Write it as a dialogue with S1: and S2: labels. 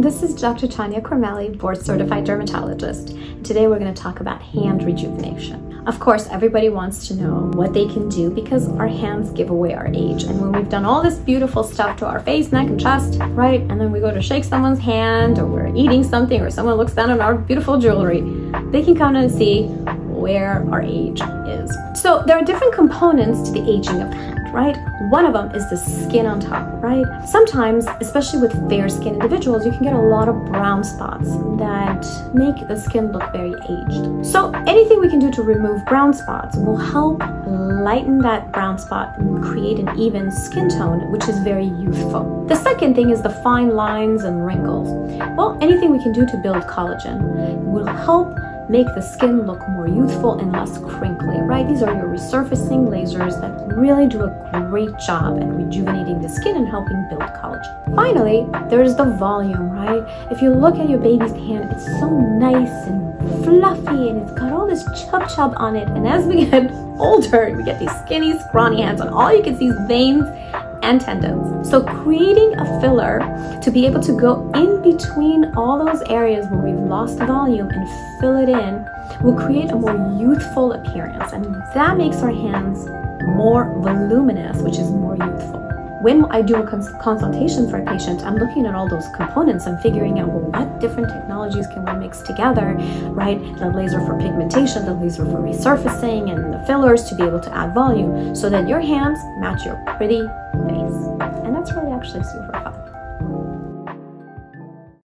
S1: This is Dr. Tanya Kormeili, board certified dermatologist. Today we're going to talk about hand rejuvenation. Of course, everybody wants to know what they can do because our hands give away our age. And when we've done all this beautiful stuff to our face, neck, and chest, right? And then we go to shake someone's hand, or we're eating something, or someone looks down on our beautiful jewelry, they can come and see where our age is. So there are different components to the aging of the hand, right? One of them is the skin on top, right? Sometimes, especially with fair-skinned individuals, you can get a lot of brown spots that make the skin look very aged. So anything we can do to remove brown spots will help lighten that brown spot and create an even skin tone, which is very youthful. The second thing is the fine lines and wrinkles. Well, anything we can do to build collagen will help make the skin look more youthful and less crinkly, right? These are your resurfacing lasers that really do a great job at rejuvenating the skin and helping build collagen. Finally, there's the volume, right? If you look at your baby's hand, it's so nice and fluffy and it's got all this chub on it. And as we get older, we get these skinny, scrawny hands, and all you can see is veins and tendons. So creating a filler to be able to go in between all those areas where we've lost volume and fill it in will create a more youthful appearance, and that makes our hands more voluminous, which is more youthful. When I do a consultation for a patient, I'm looking at all those components and figuring out, well, what different technologies can we mix together, right? The laser for pigmentation, the laser for resurfacing, and the fillers to be able to add volume so that your hands match your pretty face. And that's really actually super fun.